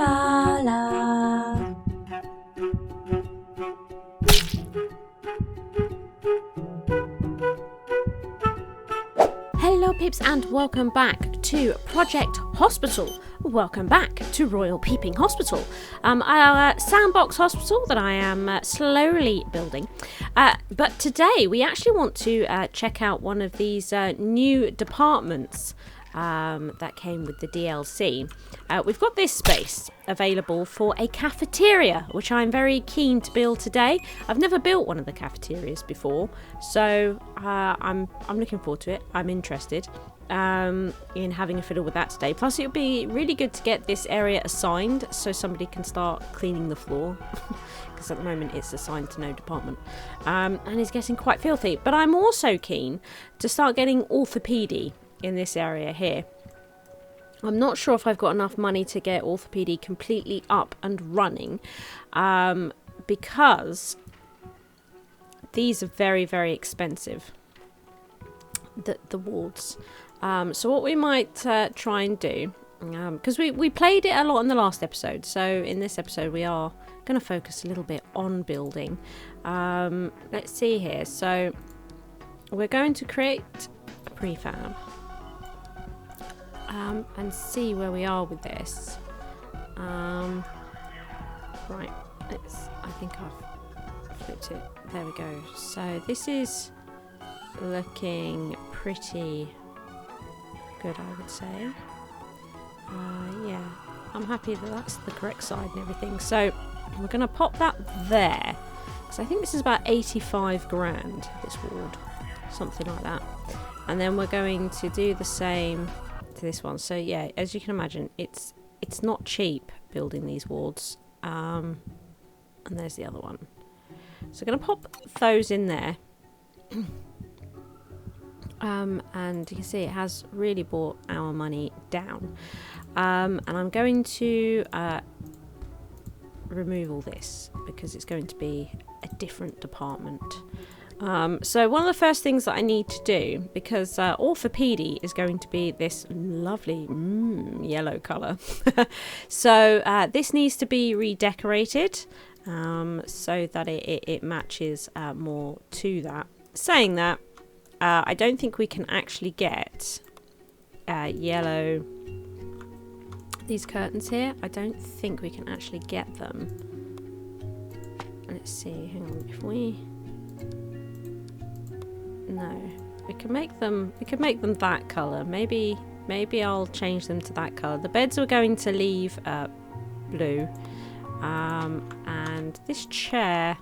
Blarla. Hello peeps and welcome back to Project Hospital. Welcome back to Royal Peeping Hospital, our Sandbox hospital that I am slowly building. But today we actually want to check out one of these new departments that came with the DLC. We've got this space available for a cafeteria, which I'm very keen to build today. I've never built one of the cafeterias before, so I'm looking forward to it. I'm interested in having a fiddle with that today. Plus, it would be really good to get this area assigned so somebody can start cleaning the floor, because at the moment it's assigned to no department, and it's getting quite filthy. But I'm also keen to start getting Orthopaedy in this area here. I'm not sure if I've got enough money to get Orthopaedy completely up and running, because these are very, very expensive, the wards. So what we might try and do, because we played it a lot in the last episode, so in this episode we are going to focus a little bit on building. Let's see here. So we're going to create a prefab. And see where we are with this. Right, I think I've flipped it. There we go. So this is looking pretty good, I would say. Yeah, I'm happy that that's the correct side and everything. So we're going to pop that there. So I think this is about 85 grand, this ward. Something like that. And then we're going to do the same to this one. So yeah, as you can imagine, it's not cheap building these wards. And there's the other one. So I'm going to pop those in there. And you can see it has really brought our money down. And I'm going to remove all this because it's going to be a different department. So one of the first things that I need to do, because Orthopaedy is going to be this lovely yellow colour. So this needs to be redecorated so that it matches more to that. Saying that, I don't think we can actually get yellow, these curtains here, I don't think we can actually get them. Let's see, hang on, if we... No, we can make them that colour. Maybe I'll change them to that colour. The beds are going to leave blue. And this chair,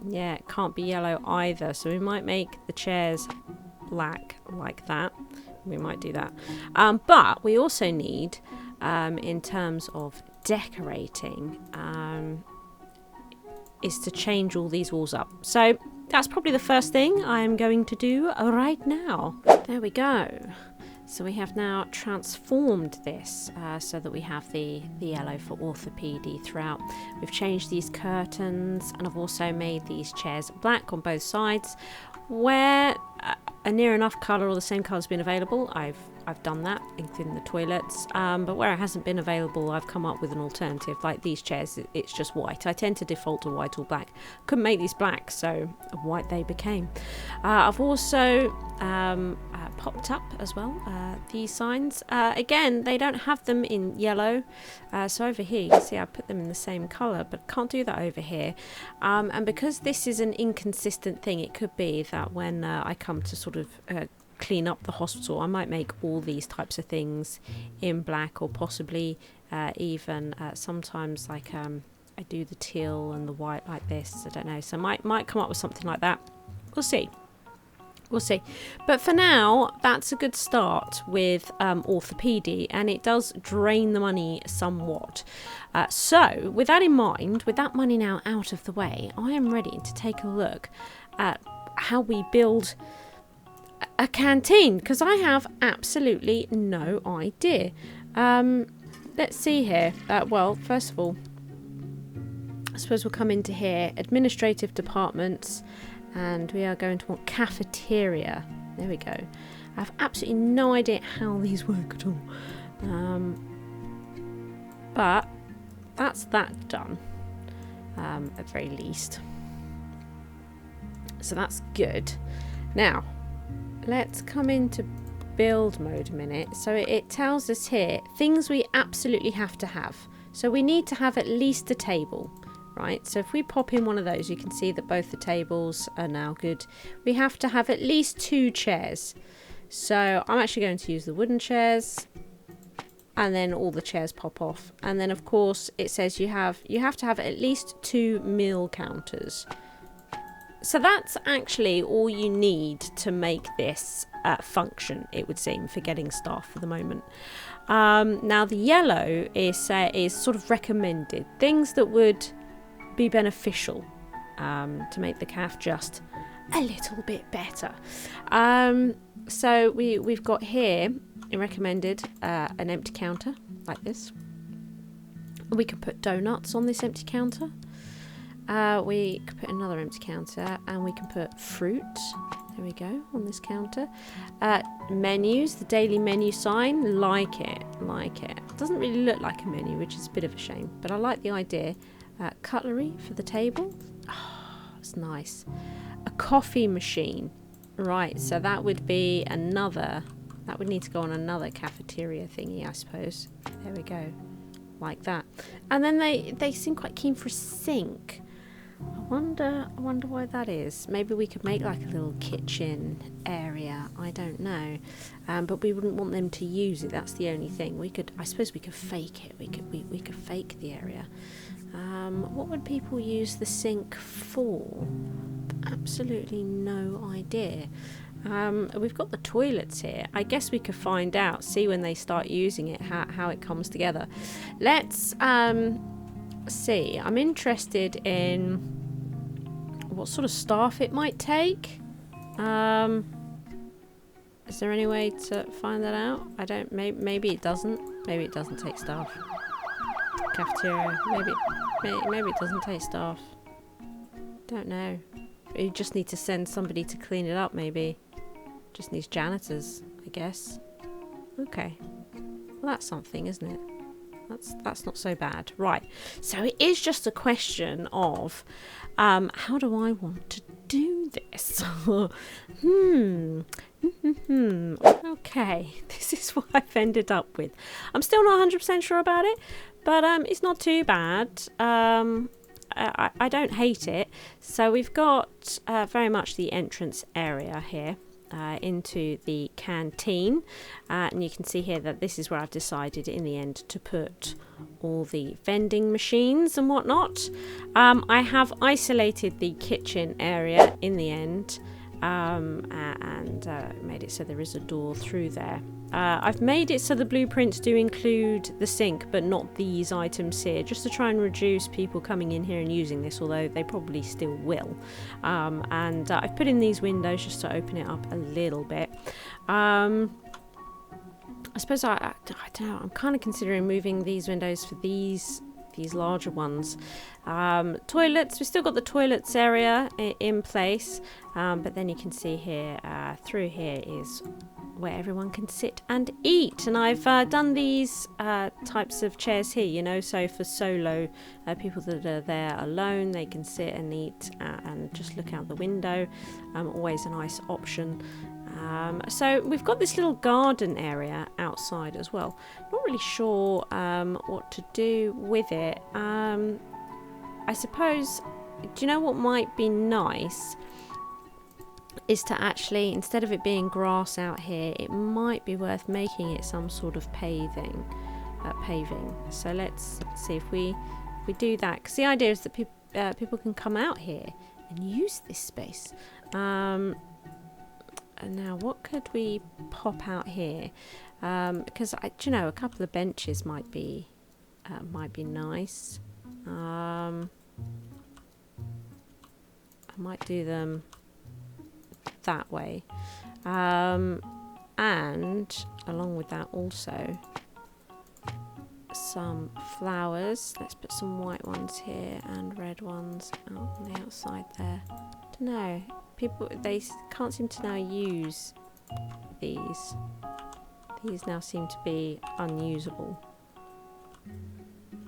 yeah, it can't be yellow either. So we might make the chairs black like that. We might do that. But we also need, in terms of decorating, is to change all these walls up. So that's probably the first thing I am going to do right now. There we go. So we have now transformed this so that we have the yellow for Orthopaedy throughout. We've changed these curtains, and I've also made these chairs black on both sides. Where a near enough colour or the same colour has been available, I've done that, including the toilets. But where it hasn't been available, I've come up with an alternative. Like these chairs, it's just white. I tend to default to white or black. Couldn't make these black, so white they became. I've also popped up as well these signs. Again, they don't have them in yellow. So over here, you can see I put them in the same colour, but can't do that over here. And because this is an inconsistent thing, it could be that when I come to sort of clean up the hospital, I might make all these types of things in black, or possibly even sometimes like I do the teal and the white like this. I don't know, so might come up with something like that. We'll see. But for now, that's a good start with Orthopaedy, and it does drain the money somewhat. So with that in mind, with that money now out of the way, I am ready to take a look at how we build a canteen, because I have absolutely no idea. Let's see here. Well, first of all, I suppose we'll come into here, administrative departments, and we are going to want cafeteria. There we go. I have absolutely no idea how these work at all. But that's that done, at very least. So that's good. Now, let's come into build mode a minute. So it tells us here things we absolutely have to have. So we need to have at least a table, right? So if we pop in one of those, you can see that both the tables are now good. We have to have at least 2 chairs. So I'm actually going to use the wooden chairs, and then all the chairs pop off. And then of course it says you have to have at least 2 meal counters. So that's actually all you need to make this function, it would seem, for getting staff for the moment. Now the yellow is sort of recommended, things that would be beneficial to make the calf just a little bit better. So we've got here recommended an empty counter like this. We can put donuts on this empty counter. We can put another empty counter, and we can put fruit. There we go, on this counter. Menus, the daily menu sign, like it. Doesn't really look like a menu, which is a bit of a shame, but I like the idea. Cutlery for the table. Oh, it's nice. A coffee machine. Right, so that would be another, that would need to go on another cafeteria thingy, I suppose. There we go, like that. And then they seem quite keen for a sink. I wonder why that is. Maybe we could make like a little kitchen area. I don't know, but we wouldn't want them to use it. That's the only thing. I suppose we could fake it. We could fake the area. What would people use the sink for? Absolutely no idea. We've got the toilets here. I guess we could find out. See when they start using it, how it comes together. Let's see. I'm interested in what sort of staff it might take. Is there any way to find that out? I don't. Maybe it doesn't. Maybe it doesn't take staff. Cafeteria. Maybe it doesn't take staff. Don't know. You just need to send somebody to clean it up. Maybe. Just needs janitors, I guess. Okay. Well, that's something, isn't it? That's not so bad. Right. So it is just a question of how do I want to do this? Okay. This is what I've ended up with. I'm still not 100% sure about it, but it's not too bad. I don't hate it. So we've got very much the entrance area here. Into the canteen, and you can see here that this is where I've decided in the end to put all the vending machines and whatnot. I have isolated the kitchen area in the end, and made it so there is a door through there. I've made it so the blueprints do include the sink, but not these items here, just to try and reduce people coming in here and using this, although they probably still will. And I've put in these windows just to open it up a little bit. I suppose I don't know. I'm kind of considering moving these windows for these larger ones. Toilets, we've still got the toilets area in place, but then you can see here through here is where everyone can sit and eat, and I've done these types of chairs here, you know, so for solo people that are there alone, they can sit and eat and just look out the window. Always a nice option. So we've got this little garden area outside as well. Not really sure what to do with it. I suppose, do you know what might be nice? Is to actually, instead of it being grass out here, it might be worth making it some sort of paving. So let's see if we do that, because the idea is that people can come out here and use this space. And now what could we pop out here? Because do you know, a couple of benches might be nice. I might do them that way, and along with that also some flowers. Let's put some white ones here and red ones out on the outside there. Don't know, people, they can't seem to now use these now seem to be unusable.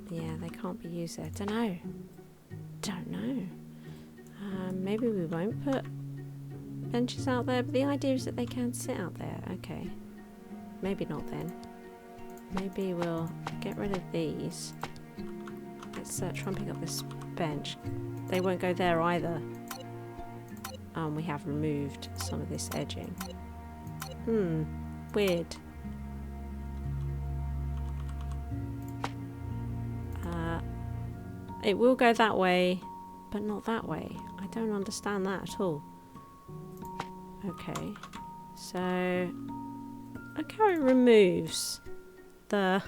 Yeah, they can't be used there. Don't know. Maybe we won't put benches out there, but the idea is that they can sit out there. Okay. Maybe not then. Maybe we'll get rid of these. Let's try and pick up this bench. They won't go there either. We have removed some of this edging. Weird. It will go that way, but not that way. I don't understand that at all. Okay. So, look how it removes the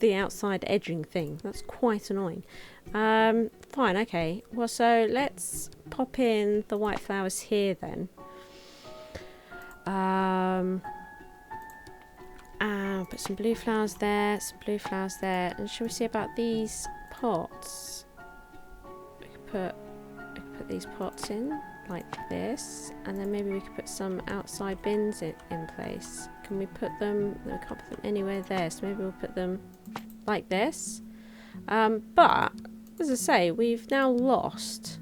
the outside edging thing. That's quite annoying. Fine, okay. Well, so let's pop in the white flowers here then. Put some blue flowers there, some blue flowers there. And shall we see about these pots? We could put these pots in like this, and then maybe we could put some outside bins in place. Can we put them? We can't put them anywhere there, so maybe we'll put them like this. But as I say, we've now lost.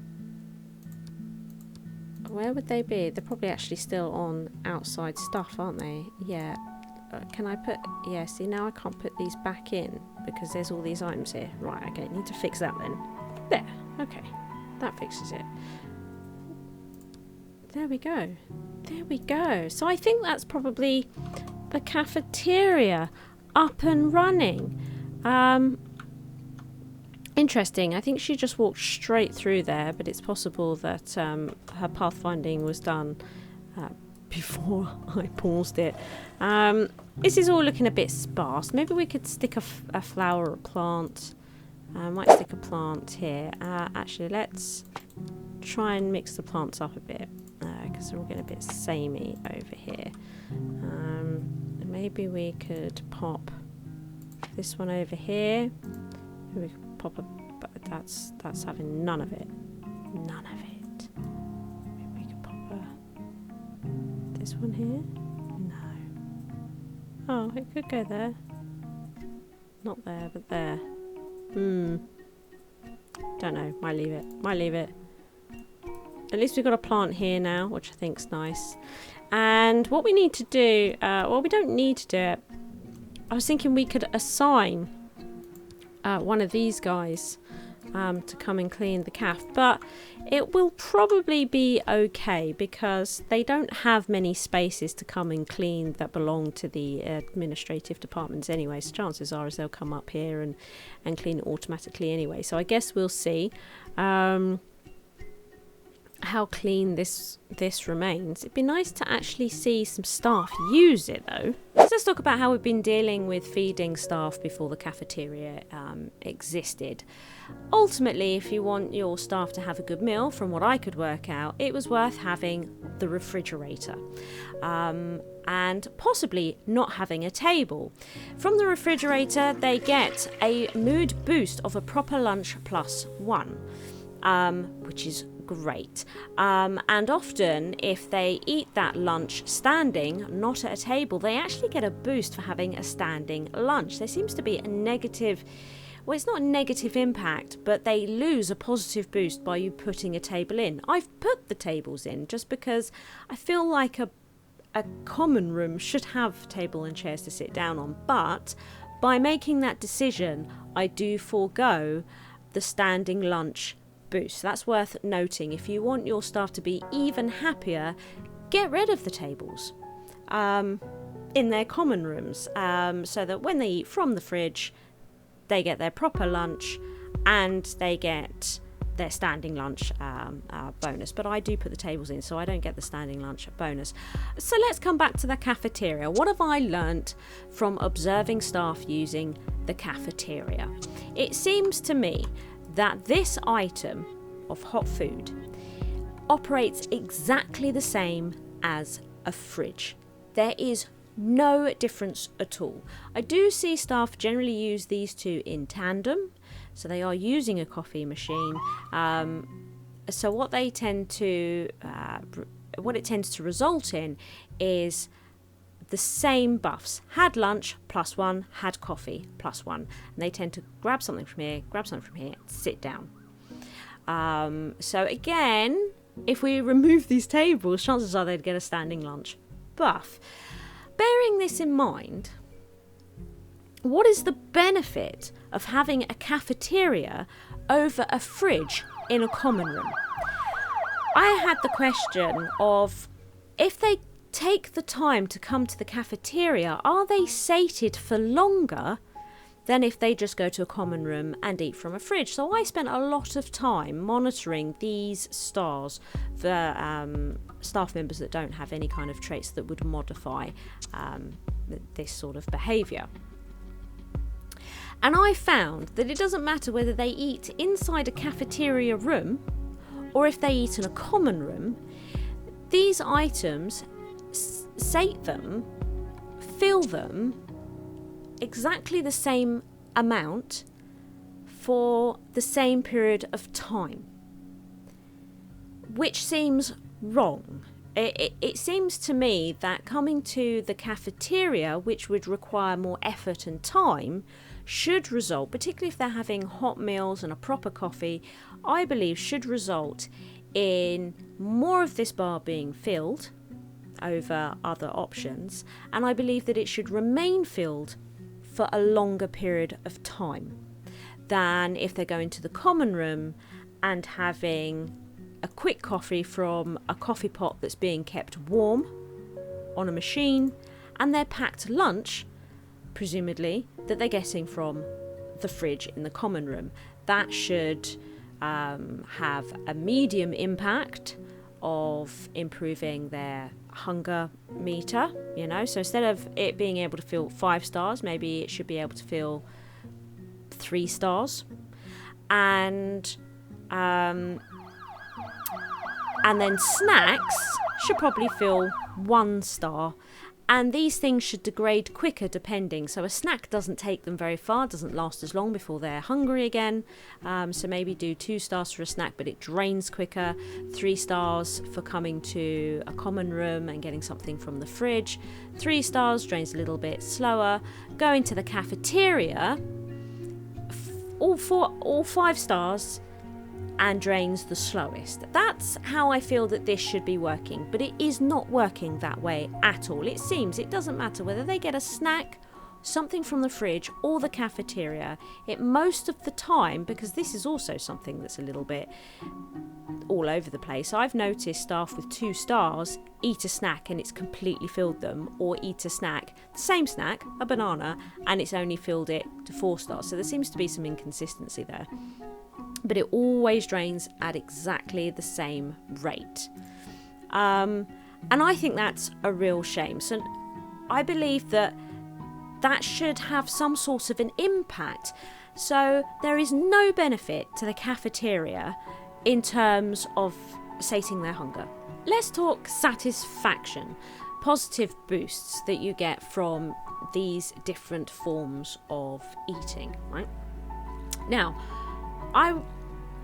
Where would they be? They're probably actually still on outside stuff, aren't they? Yeah. Can I put... Yeah, see, now I can't put these back in because there's all these items here. Right, okay, need to fix that then. There, okay. That fixes it. There we go. There we go. So I think that's probably the cafeteria up and running. Interesting. I think she just walked straight through there, but it's possible that her pathfinding was done before I paused it. This is all looking a bit sparse. Maybe we could stick a flower or a plant. I might stick a plant here. Actually, let's try and mix the plants up a bit because they're all getting a bit samey over here. Maybe we could pop this one over here. Maybe we could pop a... But that's having none of it. None of it. Maybe we could pop this one here. No. Oh, it could go there. Not there, but there. Don't know. Might leave it. Might leave it. At least we've got a plant here now, which I think's nice. And what we need to do... well, we don't need to do it. I was thinking we could assign one of these guys to come and clean the calf, but it will probably be okay because they don't have many spaces to come and clean that belong to the administrative departments anyway, so chances are is they'll come up here and clean it automatically anyway. So I guess we'll see how clean this remains. It'd be nice to actually see some staff use it though. Let's talk about how we've been dealing with feeding staff before the cafeteria existed. Ultimately, if you want your staff to have a good meal, from what I could work out, it was worth having the refrigerator. And possibly not having a table. From the refrigerator, they get a mood boost of a proper lunch +1, which is great. And often, if they eat that lunch standing, not at a table, they actually get a boost for having a standing lunch. There seems to be a negative... Well, it's not a negative impact, but they lose a positive boost by you putting a table in. I've put the tables in just because I feel like a common room should have table and chairs to sit down on, but by making that decision, I do forego the standing lunch boost. That's worth noting. If you want your staff to be even happier, get rid of the tables in their common rooms so that when they eat from the fridge, they get their proper lunch and they get their standing lunch bonus. But I do put the tables in, so I don't get the standing lunch bonus. So let's come back to the cafeteria. What have I learnt from observing staff using the cafeteria? It seems to me that this item of hot food operates exactly the same as a fridge. There is no difference at all. I do see staff generally use these two in tandem, so they are using a coffee machine. So what they tend to, what it tends to result in is the same buffs. Had lunch, +1. Had coffee, +1. And they tend to grab something from here, sit down. So again, if we remove these tables, chances are they'd get a standing lunch buff. Bearing this in mind, what is the benefit of having a cafeteria over a fridge in a common room? I had the question of, if they take the time to come to the cafeteria, are they sated for longer than if they just go to a common room and eat from a fridge? So I spent a lot of time monitoring these stars for staff members that don't have any kind of traits that would modify this sort of behaviour. And I found that it doesn't matter whether they eat inside a cafeteria room or if they eat in a common room, these items sate them, fill them exactly the same amount for the same period of time, which seems wrong. It seems to me that coming to the cafeteria, which would require more effort and time, should result, particularly if they're having hot meals and a proper coffee, I believe should result in more of this bar being filled over other options, and I believe that it should remain filled for a longer period of time than if they're going to the common room and having a quick coffee from a coffee pot that's being kept warm on a machine, and their packed lunch, presumably, that they're getting from the fridge in the common room. That should have a medium impact of improving their hunger meter, you know. So instead of it being able to fill 5 stars, maybe it should be able to fill 3 stars. And then snacks should probably fill 1 star. And these things should degrade quicker depending. So a snack doesn't take them very far, doesn't last as long before they're hungry again. So maybe do 2 stars for a snack, but it drains quicker. 3 stars for coming to a common room and getting something from the fridge. 3 stars, drains a little bit slower. Going to the cafeteria, all 5 stars, and drains the slowest. That's how I feel that this should be working, but it is not working that way at all. It seems it doesn't matter whether they get a snack, something from the fridge, or the cafeteria. It most of the time, because this is also something that's a little bit all over the place, I've noticed staff with 2 stars eat a snack and it's completely filled them, or eat a snack, the same snack, a banana, and it's only filled it to 4 stars. So there seems to be some inconsistency there. But it always drains at exactly the same rate. And I think that's a real shame. So I believe that should have some sort of an impact. So there is no benefit to the cafeteria in terms of sating their hunger. Let's talk satisfaction, positive boosts that you get from these different forms of eating, right? Now,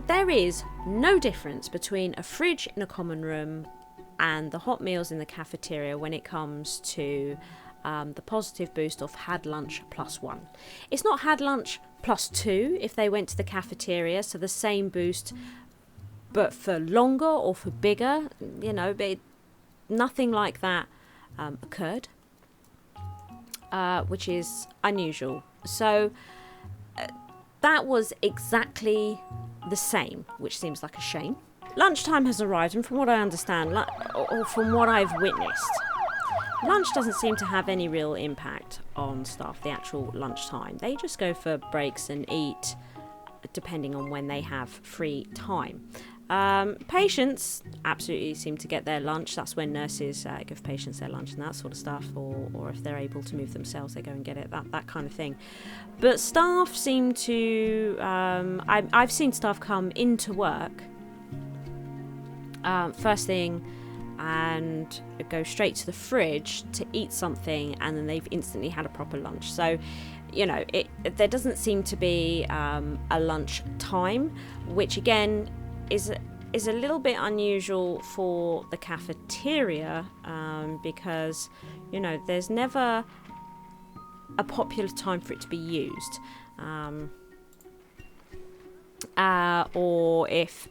there is no difference between a fridge in a common room and the hot meals in the cafeteria when it comes to the positive boost of had lunch +1. It's not had lunch +2 if they went to the cafeteria, so the same boost but for longer or for bigger, you know, but nothing like that occurred, which is unusual. So that was exactly the same, which seems like a shame. Lunchtime has arrived, and from what I understand, or from what I've witnessed, lunch doesn't seem to have any real impact on staff, the actual lunchtime. They just go for breaks and eat depending on when they have free time. Patients absolutely seem to get their lunch. That's when nurses give patients their lunch and that sort of stuff, or if they're able to move themselves, they go and get it, that kind of thing. But staff seem to I've seen staff come into work first thing and go straight to the fridge to eat something, and then they've instantly had a proper lunch. So, you know, there doesn't seem to be a lunch time, which again is is a little bit unusual for the cafeteria because, you know, there's never a popular time for it to be used. Or if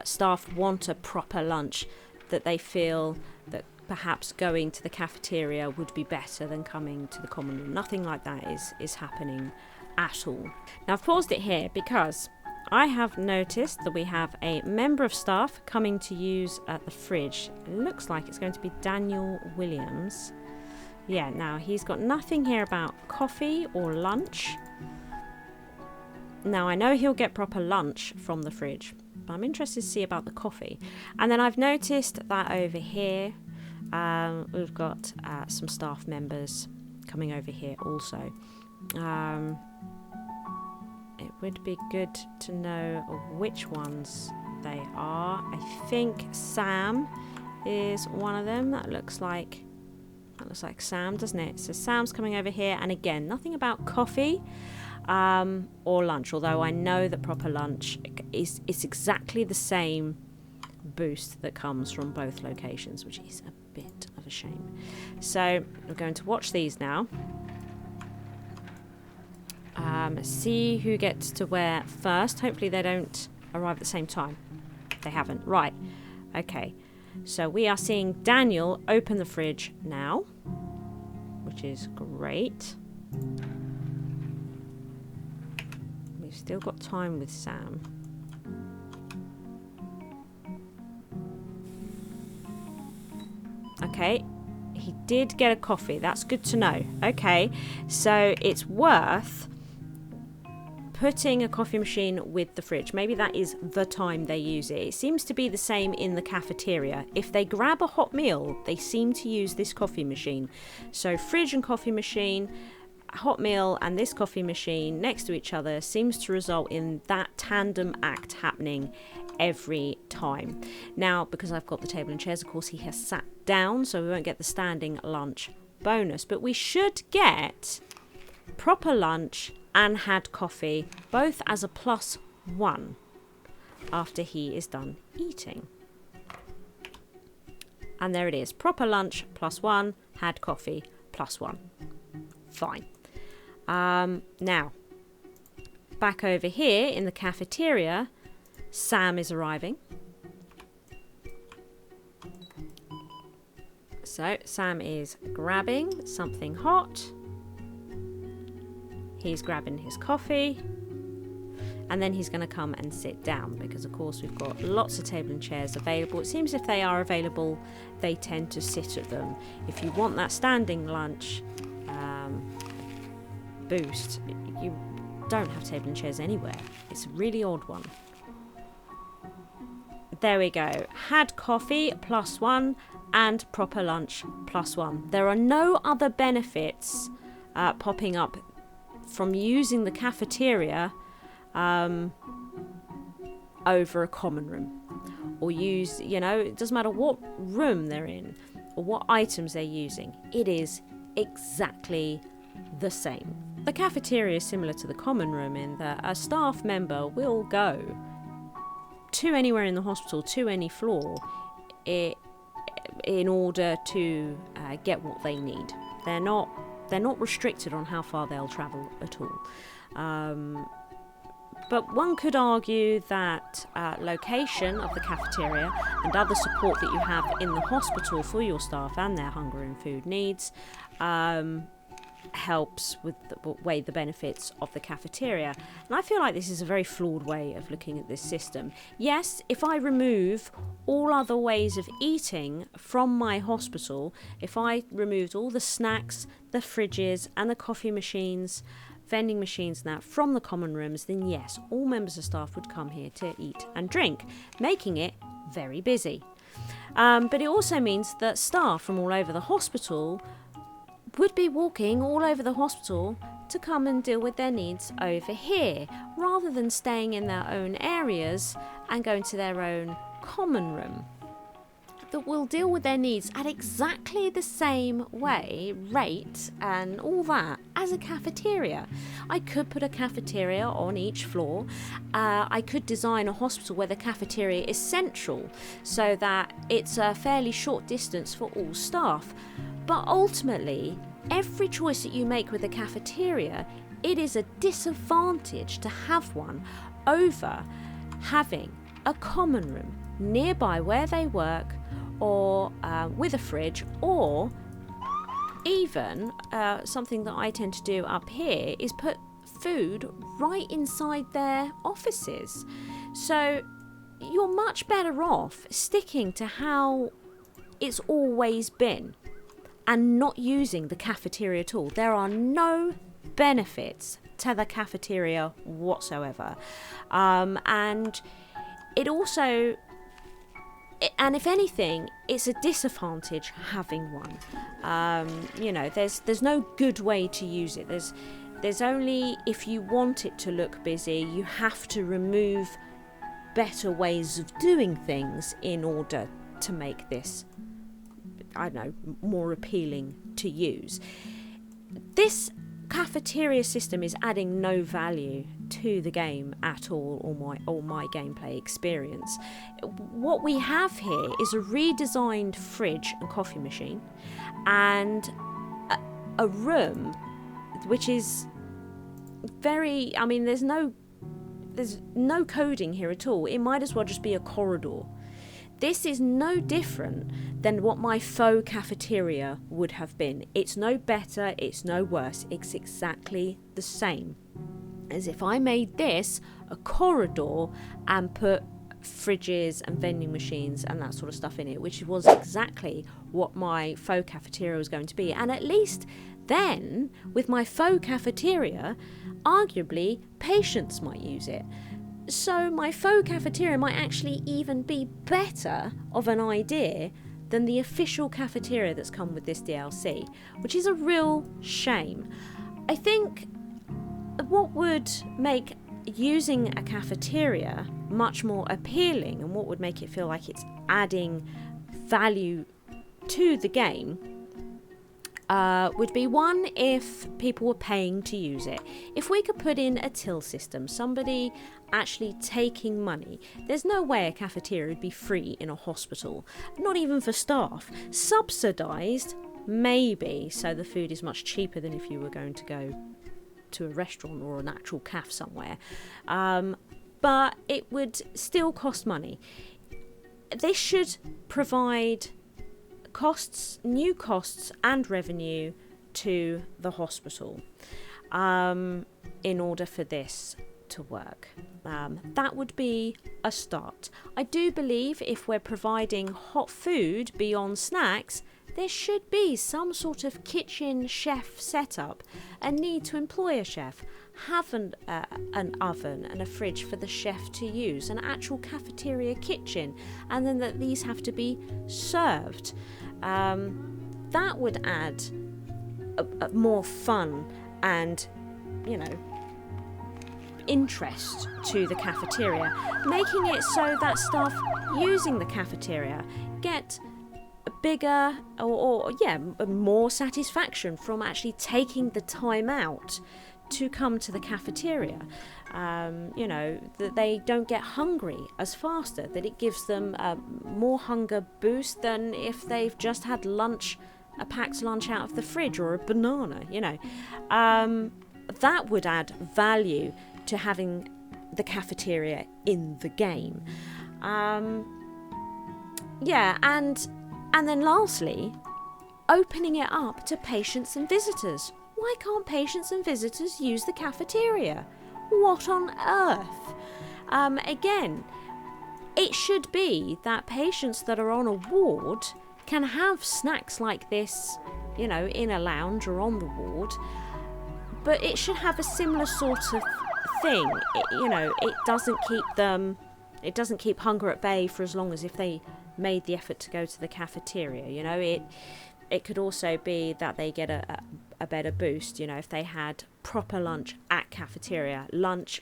staff want a proper lunch, that they feel that perhaps going to the cafeteria would be better than coming to the common room. Nothing like that is happening at all. Now I've paused it here because I have noticed that we have a member of staff coming to use the fridge. It looks like it's going to be Daniel Williams. Yeah, now he's got nothing here about coffee or lunch. Now I know he'll get proper lunch from the fridge, but I'm interested to see about the coffee. And then I've noticed that over here we've got some staff members coming over here also. It would be good to know which ones they are. I think Sam is one of them. That looks like Sam, doesn't it? So Sam's coming over here, and again, nothing about coffee or lunch, although I know that proper lunch is exactly the same boost that comes from both locations, which is a bit of a shame. So we're going to watch these now. See who gets to where first. Hopefully they don't arrive at the same time. They haven't. Right. Okay. So we are seeing Daniel open the fridge now, which is great. We've still got time with Sam. Okay. He did get a coffee. That's good to know. Okay. So it's worth putting a coffee machine with the fridge. Maybe that is the time they use it. It seems to be the same in the cafeteria. If they grab a hot meal, they seem to use this coffee machine. So fridge and coffee machine, hot meal and this coffee machine next to each other seems to result in that tandem act happening every time. Now, because I've got the table and chairs, of course, he has sat down, so we won't get the standing lunch bonus, but we should get proper lunch and had coffee, both as a +1 after he is done eating. And there it is, proper lunch +1, had coffee +1. Fine. Now, back over here in the cafeteria, Sam is arriving. So Sam is grabbing something hot. He's grabbing his coffee, and then he's going to come and sit down because, of course, we've got lots of table and chairs available. It seems if they are available, they tend to sit at them. If you want that standing lunch boost, you don't have table and chairs anywhere. It's a really odd one. There we go. Had coffee +1 and proper lunch +1. There are no other benefits popping up from using the cafeteria over a common room, or use, it doesn't matter what room they're in or what items they're using, it is exactly the same. The cafeteria is similar to the common room in that a staff member will go to anywhere in the hospital, to any floor, in order to get what they need. They're not restricted on how far they'll travel at all. But one could argue that location of the cafeteria and other support that you have in the hospital for your staff and their hunger and food needs helps with weigh the benefits of the cafeteria. And I feel like this is a very flawed way of looking at this system. Yes, if I remove all other ways of eating from my hospital, if I removed all the snacks, the fridges and the coffee machines, vending machines and that from the common rooms, then yes, all members of staff would come here to eat and drink, making it very busy. But it also means that staff from all over the hospital would be walking all over the hospital to come and deal with their needs over here, rather than staying in their own areas and going to their own common room. that will deal with their needs at exactly the same rate and all that as a cafeteria. I could put a cafeteria on each floor. I could design a hospital where the cafeteria is central so that it's a fairly short distance for all staff. But ultimately, every choice that you make with a cafeteria, it is a disadvantage to have one over having a common room nearby where they work, or with a fridge, or even something that I tend to do up here is put food right inside their offices. So you're much better off sticking to how it's always been and not using the cafeteria at all. There are no benefits to the cafeteria whatsoever, and it also, and if anything, it's a disadvantage having one. There's no good way to use it. There's only, if you want it to look busy, you have to remove better ways of doing things in order to make this, I don't know, more appealing to use. This cafeteria system is adding no value to the game at all, or my gameplay experience. What we have here is a redesigned fridge and coffee machine, and a room which is very, I mean, there's no coding here at all. It might as well just be a corridor. This is no different than what my faux cafeteria would have been. It's no better, it's no worse. It's exactly the same as if I made this a corridor and put fridges and vending machines and that sort of stuff in it, which was exactly what my faux cafeteria was going to be. And at least then, with my faux cafeteria, arguably patients might use it. So my faux cafeteria might actually even be better of an idea than the official cafeteria that's come with this DLC, which is a real shame. I think what would make using a cafeteria much more appealing, and what would make it feel like it's adding value to the game, would be one, if people were paying to use it. If we could put in a till system, somebody actually taking money. There's no way a cafeteria would be free in a hospital, not even for staff. Subsidised, maybe, so the food is much cheaper than if you were going to go to a restaurant or an actual cafe somewhere. But it would still cost money. This should provide new costs and revenue to the hospital in order for this to work. That would be a start. I do believe if we're providing hot food beyond snacks, there should be some sort of kitchen chef setup, a need to employ a chef, have an oven and a fridge for the chef to use, an actual cafeteria kitchen, and then that these have to be served. That would add a more fun and, interest to the cafeteria, making it so that staff using the cafeteria get bigger or more satisfaction from actually taking the time out to come to the cafeteria. That they don't get hungry as faster, that it gives them more hunger boost than if they've just had a packed lunch out of the fridge or a banana. That would add value to having the cafeteria in the game. And then lastly, opening it up to patients and visitors. Why can't patients and visitors use the cafeteria? What on earth? Again, it should be that patients that are on a ward can have snacks like this, in a lounge or on the ward, but it should have a similar sort of thing. It doesn't keep hunger at bay for as long as if they made the effort to go to the cafeteria. It could also be that they get a better boost, if they had proper lunch at cafeteria lunch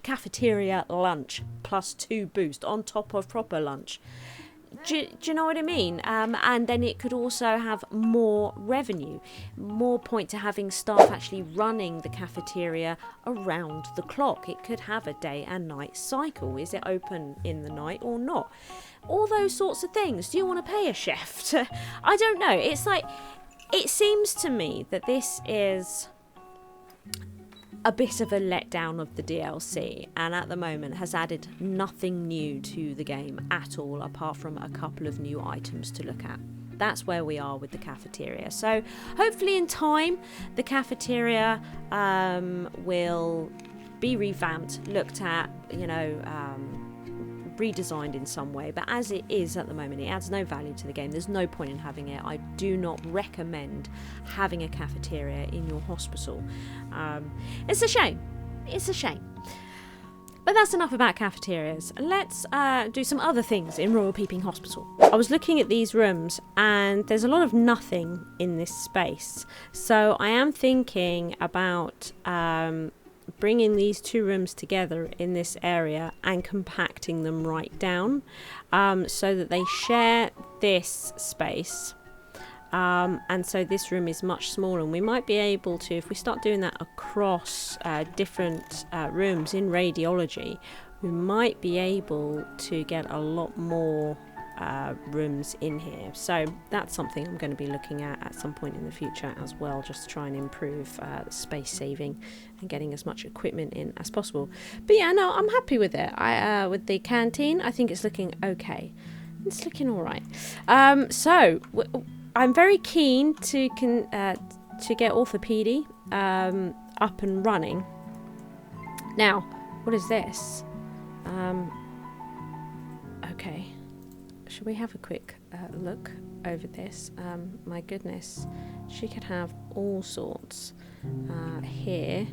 plus 2 boost on top of proper lunch. Do you know what I mean? And then it could also have more revenue, more point to having staff actually running the cafeteria around the clock. It could have a day and night cycle. Is it open in the night or not? All those sorts of things. Do you want to pay a chef? I don't know. It's like, it seems to me that this is a bit of a letdown of the DLC, and at the moment has added nothing new to the game at all, apart from a couple of new items to look at. That's where we are with the cafeteria. So hopefully in time the cafeteria will be revamped, looked at, you know, redesigned in some way, but as it is at the moment, it adds no value to the game. There's no point in having it. I do not recommend having a cafeteria in your hospital. It's a shame. It's a shame. But that's enough about cafeterias. Let's do some other things in Royal Peeping Hospital. I was looking at these rooms and there's a lot of nothing in this space. So I am thinking about bringing these two rooms together in this area and compacting them right down, so that they share this space, and so this room is much smaller, and we might be able to, if we start doing that across different rooms in radiology, we might be able to get a lot more rooms in here. So that's something I'm going to be looking at some point in the future as well, just to try and improve space saving and getting as much equipment in as possible. But yeah, no, I'm happy with it. With the canteen, I think it's looking okay. It's looking all right. So I'm very keen to get Orthopaedy up and running. Now, what is this? Okay. Should we have a quick look over this? My goodness, she could have all sorts here.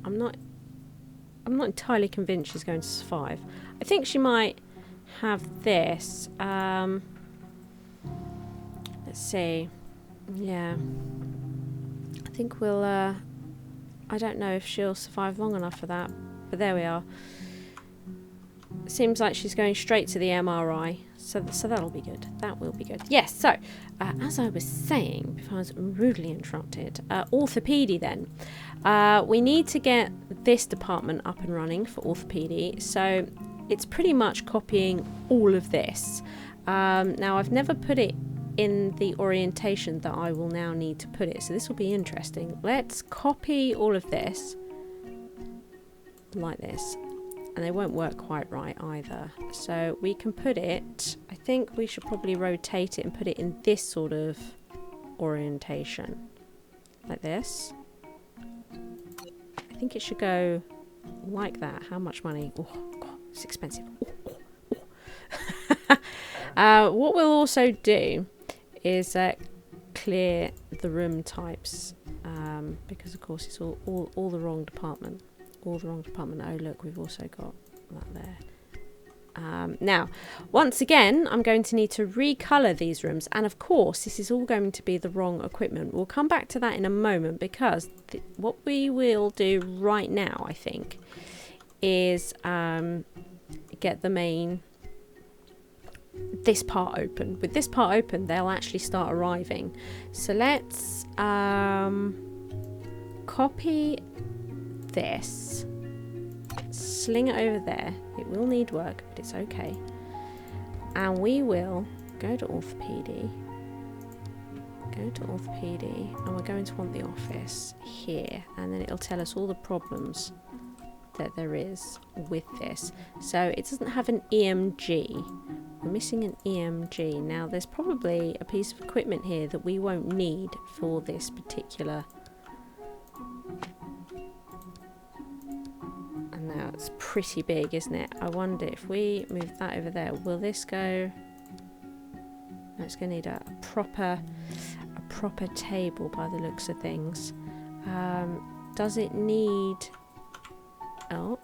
I'm not entirely convinced she's going to survive. I think she might have this. Let's see. Yeah, I think we'll. I don't know if she'll survive long enough for that, but there we are. Seems like she's going straight to the MRI, so that'll be good. That will be good. Yes, so as I was saying before I was rudely interrupted, Orthopaedy then. We need to get this department up and running for Orthopaedy, so it's pretty much copying all of this. Now, I've never put it in the orientation that I will now need to put it, so this will be interesting. Let's copy all of this like this. And they won't work quite right either. So we can put it, I think we should probably rotate it and put it in this sort of orientation. Like this. I think it should go like that. How much money? Oh, God, it's expensive. What we'll also do is clear the room types. Because, of course, it's all the wrong department. All the wrong department. Oh look, we've also got that there. Now, once again, I'm going to need to recolour these rooms, and of course this is all going to be the wrong equipment. We'll come back to that in a moment, because what we will do right now, I think, is get this part open. With this part open, they'll actually start arriving. So let's copy this, sling it over there. It will need work, but it's okay. And we will go to Orthopaedy, and we're going to want the office here, and then it'll tell us all the problems that there is with this. So it doesn't have an EMG. We're missing an EMG. Now there's probably a piece of equipment here that we won't need for this particular. Now it's pretty big, isn't it? I wonder if we move that over there, will this go? No, it's going to need a proper table by the looks of things. Does it need? Oh,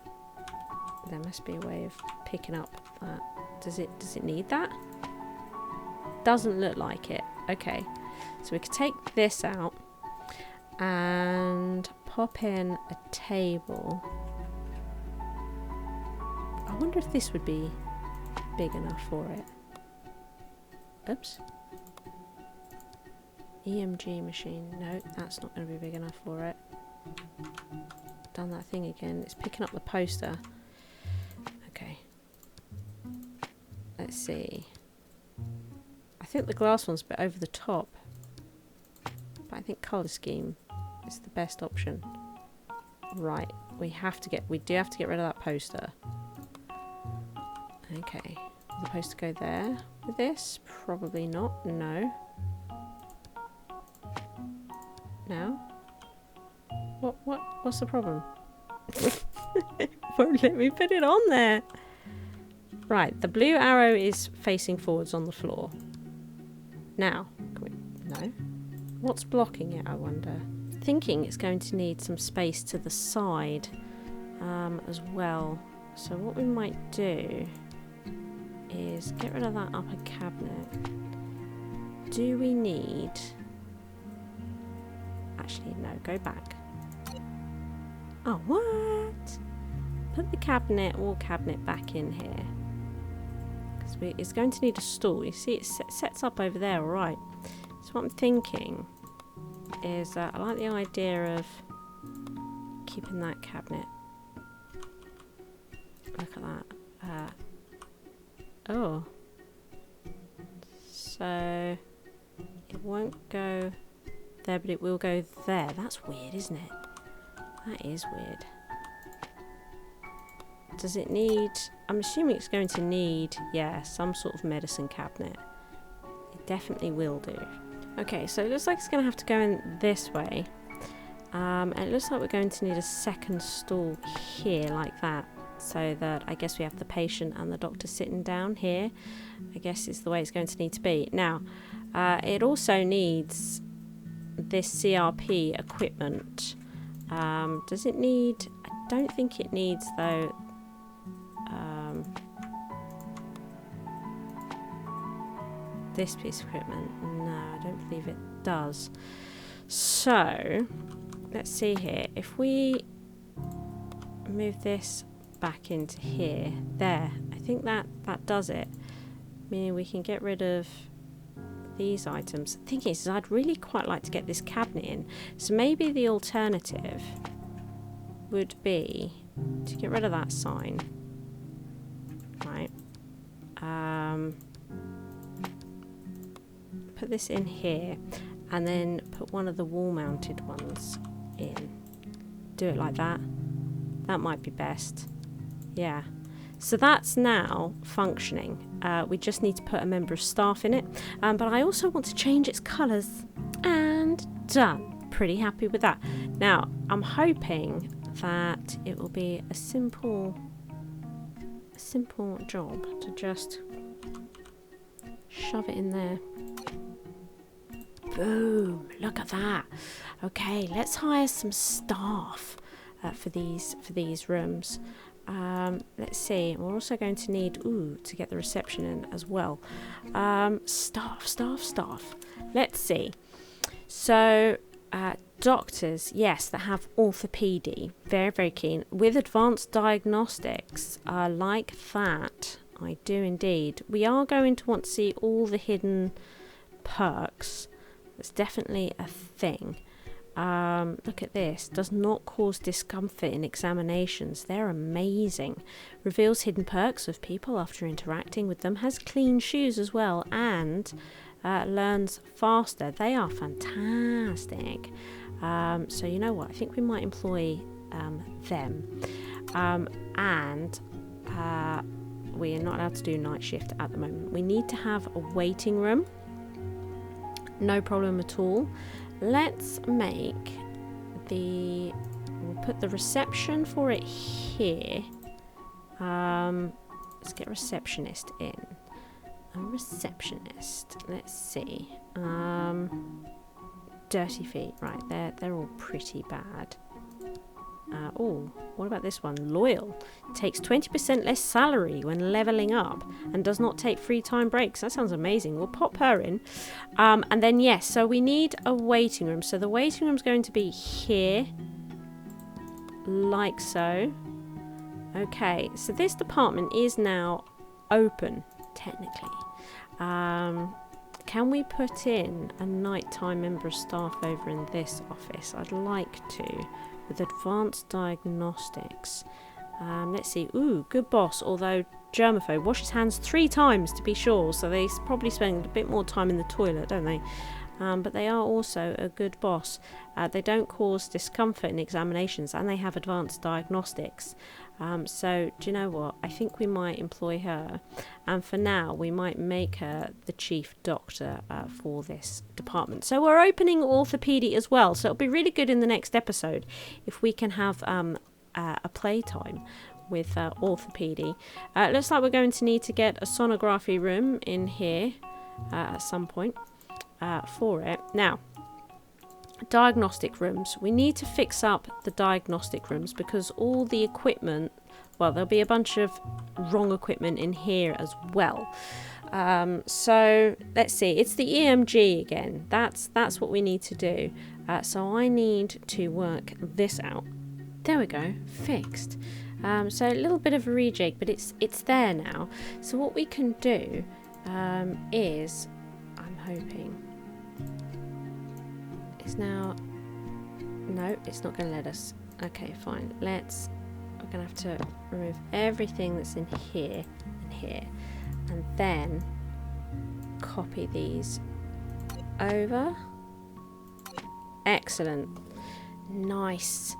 there must be a way of picking up that. Does it need that? Doesn't look like it. Okay, so we could take this out and pop in a table. I wonder if this would be big enough for it. Oops. EMG machine. No, that's not going to be big enough for it. Done that thing again. It's picking up the poster. Okay. Let's see. I think the glass one's a bit over the top. But I think colour scheme is the best option. Right. We do have to get rid of that poster. Okay. Will the poster go there with this? Probably not. No. No? What's the problem? Won't let me put it on there. Right, the blue arrow is facing forwards on the floor. Now, no. What's blocking it, I wonder? Thinking it's going to need some space to the side as well. So what we might do is get rid of that upper cabinet. Do we need... Actually, no, go back. Oh, what? Put the wall cabinet back in here. Because it's going to need a stool. You see, it sets up over there, alright. So what I'm thinking is I like the idea of keeping that cabinet. Look at that. Oh. So it won't go there, but it will go there. That's weird, isn't it? That is weird. Does it need... I'm assuming it's going to need, yeah, some sort of medicine cabinet. It definitely will do. Okay, so it looks like it's going to have to go in this way. And it looks like we're going to need a second stool here, like that. So that I guess we have the patient and the doctor sitting down here. I guess is the way it's going to need to be. Now, it also needs this CRP equipment. Does it need... I don't think it needs, though... this piece of equipment. No, I don't believe it does. So, let's see here. If we move this back into here, there, I think that does it. Meaning we can get rid of these items. The thing is, I'd really quite like to get this cabinet in. So maybe the alternative would be to get rid of that sign. Right. Put this in here and then put one of the wall mounted ones in. Do it like that. That might be best. Yeah. So that's now functioning. We just need to put a member of staff in it. But I also want to change its colours. And done. Pretty happy with that. Now, I'm hoping that it will be a simple job to just shove it in there. Boom! Look at that. Okay, let's hire some staff for these rooms. Let's see. We're also going to need to get the reception in as well. Staff. Let's see. So doctors, yes, that have orthopaedy, very, very keen. With advanced diagnostics, like that, I do indeed. We are going to want to see all the hidden perks. That's definitely a thing. Look at this. Does not cause discomfort in examinations. They're amazing. Reveals hidden perks of people after interacting with them. Has clean shoes as well. And learns faster. They are fantastic. So you know what? I think we might employ them. And we are not allowed to do night shift at the moment. We need to have a waiting room. No problem at all. Let's make we'll put the reception for it here. Let's get a receptionist in. A receptionist. Let's see. Dirty feet. Right, they're all pretty bad. What about this one? Loyal. Takes 20% less salary when leveling up and does not take free time breaks. That sounds amazing. We'll pop her in. And then, yes, so we need a waiting room. So the waiting room's going to be here. Like so. Okay, so this department is now open, technically. can we put in a nighttime member of staff over in this office? I'd like to, with advanced diagnostics. Let's see. Ooh, good boss, although germaphobe. Wash his hands 3 times to be sure, so they probably spend a bit more time in the toilet, don't they? But they are also a good boss. They don't cause discomfort in examinations, and they have advanced diagnostics. So do you know what? I think we might employ her, and for now we might make her the chief doctor for this department. So we're opening orthopedic as well, so it'll be really good in the next episode if we can have a playtime with orthopedic. Looks like we're going to need to get a sonography room in here at some point for it. Now, diagnostic rooms. We need to fix up the diagnostic rooms because all the equipment, well, there'll be a bunch of wrong equipment in here as well. So let's see, it's the EMG again. That's what we need to do. So I need to work this out. There we go, fixed. So a little bit of a rejig, but it's there now. So what we can do is, I'm hoping, is now, no, it's not going to let us. Okay, fine. We're going to have to remove everything that's in here and here, and then copy these over. Excellent. Nice.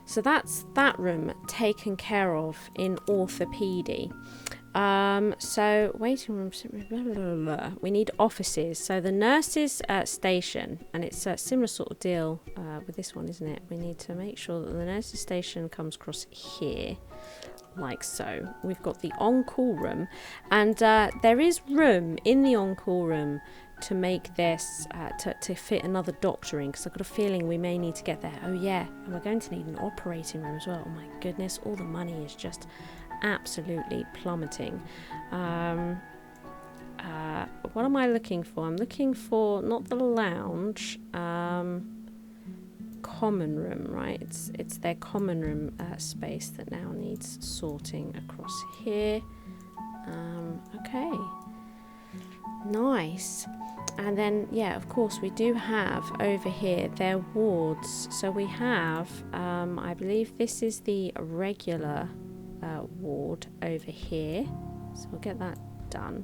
So that's that room taken care of in orthopedy. So waiting rooms, blah, blah, blah, blah. We need offices. So the nurses station, and it's a similar sort of deal with this one, isn't it? We need to make sure that the nurses station comes across here, like so. We've got the on-call room, and there is room in the on-call room to make this to fit another doctor in, because I've got a feeling we may need to get there. Oh yeah, and we're going to need an operating room as well. Oh my goodness, all the money is just absolutely plummeting. What am I looking for? I'm looking for not the lounge, common room, right? It's their common room space that now needs sorting across here. Okay, nice. And then, yeah, of course, we do have over here their wards. So we have, I believe this is the regular ward over here. So we'll get that done.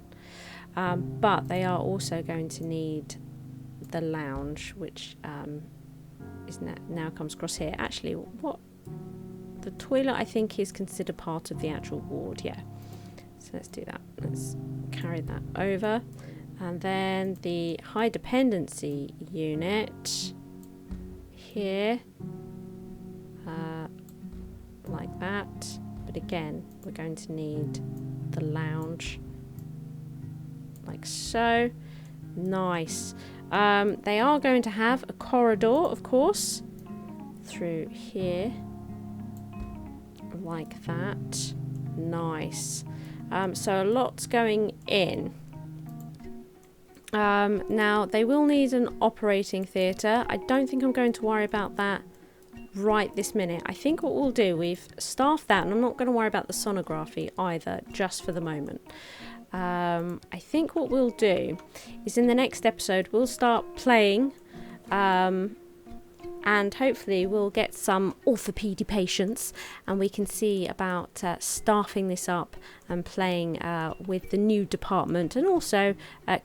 But they are also going to need the lounge, which is now comes across here. Actually, what? The toilet, I think, is considered part of the actual ward, yeah. So let's do that. Let's carry that over. And then the high dependency unit here, like that. But again, we're going to need the lounge, like so. Nice. They are going to have a corridor, of course, through here, like that. Nice. So a lot's going in. Now, they will need an operating theatre. I don't think I'm going to worry about that right this minute. I think what we'll do, we've staffed that, and I'm not going to worry about the sonography either, just for the moment. I think what we'll do is in the next episode, we'll start playing, and hopefully we'll get some orthopedic patients, and we can see about staffing this up and playing with the new department, and also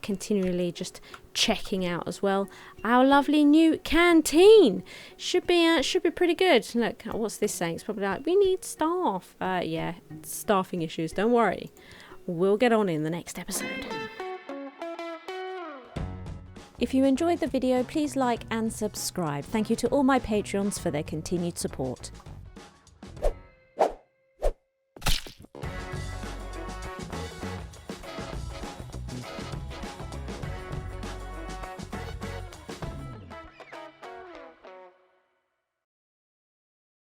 continually just checking out as well our lovely new canteen. Should be pretty good. Look, what's this saying? It's probably like, we need staff. Yeah, staffing issues, don't worry, we'll get on in the next episode. If you enjoyed the video, please like and subscribe. Thank you to all my Patreons for their continued support.